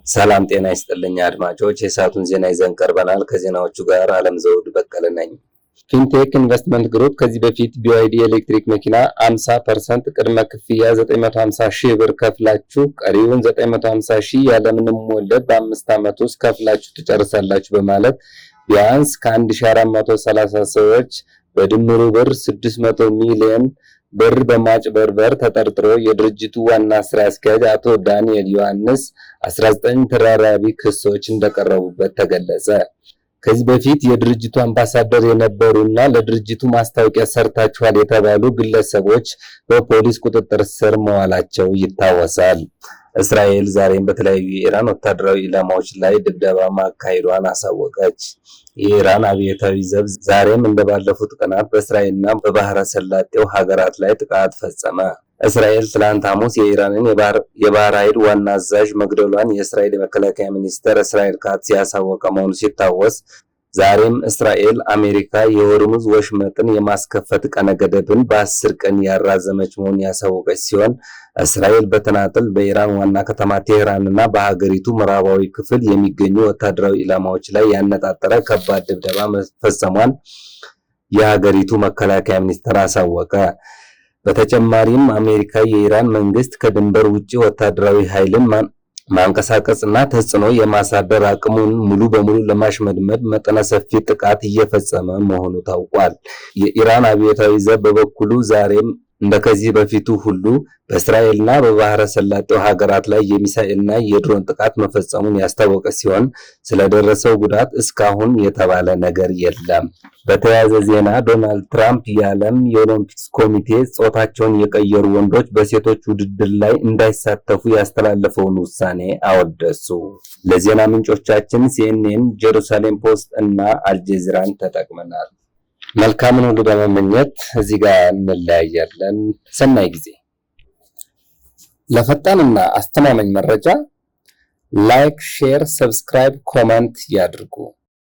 ሰላም ጤና ይስጥልኝ አድማጮች፣ የሰዓቱን ዜና ይዘን ቀርበናል። ከዜናዎቹ ጋር አለም ዘውድ በቀለ ነኝ። ፊንቴክ ኢንቨስትመንት ግሩፕ ከዚህ በፊት BYD ኤሌክትሪክ መኪና 50% ቅድመ ክፍያ 950 ሺህ ብር ከፍላችሁ ቀሪውን 950 ሺህ ያለምንም ወለድ በ5 ዓመት ውስጥ ከፍላችሁ ትጨርሳላችሁ በማለት ቢያንስ ከ1430 ሰዎች በድምሩ ብር 600 ሚሊዮን ብር በማጭበርበር ተጠርጥሮ የድርጅቱ ዋና ስራ አስኪያጅ አቶ ዳንኤል ዮሐንስ 19 ተደራራቢ ክሶች እንደቀረቡበት ተገለጸ። ከዚህ በፊት የድርጅቱ አምባሳደር የነበሩና ለድርጅቱ ማስታወቂያ ሰርታችኋል የተባሉ ግለሰቦች በፖሊስ ቁጥጥር ስር መዋላቸው ይታወሳል። እስራኤል ዛሬም በተለያዩ የኢራን ወታደራዊ ኢላማዎች ላይ ድብደባ ማካሄዷን አሳወቀች። የኢራን አብዮታዊ ዘብ ዛሬም እንደባለፉት ቀናት በእስራኤልና በባህረ ሰላጤው ሀገራት ላይ ጥቃት ፈጸመ። እስራኤል ትላንት ሐሙስ የኢራንን የባህር ኃይል ዋና አዛዥ መግደሏን የእስራኤል የመከላከያ ሚኒስትር እስራኤል ካትዝ ያሳወቀ መሆኑ ሲታወስ፣ ዛሬም እስራኤል አሜሪካ የሆርሙዝ ወሽመጥን የማስከፈት ቀነ ገደብን በ10 ቀን ያራዘመች መሆኑን ያሳወቀች ሲሆን፣ እስራኤል በተናጠል በኢራን ዋና ከተማ ቴህራንና በሀገሪቱ ምዕራባዊ ክፍል የሚገኙ ወታደራዊ ኢላማዎች ላይ ያነጣጠረ ከባድ ድብደባ መፈጸሟን የሀገሪቱ መከላከያ ሚኒስቴር አሳወቀ። በተጨማሪም አሜሪካ የኢራን መንግስት ከድንበር ውጪ ወታደራዊ ኃይልን ማንቀሳቀስና ተጽዕኖ የማሳደር አቅሙን ሙሉ በሙሉ ለማሽመድመድ መጠነ ሰፊ ጥቃት እየፈጸመ መሆኑ ታውቋል። የኢራን አብዮታዊ ዘብ በበኩሉ ዛሬም እንደከዚህ በፊቱ ሁሉ በእስራኤልና በባህረ ሰላጤው ሀገራት ላይ የሚሳኤልና የድሮን ጥቃት መፈጸሙን ያስታወቀ ሲሆን ስለደረሰው ጉዳት እስካሁን የተባለ ነገር የለም። በተያያዘ ዜና ዶናልድ ትራምፕ የዓለም የኦሎምፒክስ ኮሚቴ ጾታቸውን የቀየሩ ወንዶች በሴቶች ውድድር ላይ እንዳይሳተፉ ያስተላለፈውን ውሳኔ አወደሱ። ለዜና ምንጮቻችን CNN፣ ጄሩሳሌም ፖስት እና አልጀዚራን ተጠቅመናል። መልካምን ሁሉ በመመኘት እዚህ ጋር እንለያያለን። ሰናይ ጊዜ። ለፈጣንና አስተማማኝ መረጃ ላይክ፣ ሼር፣ ሰብስክራይብ፣ ኮሜንት ያድርጉ።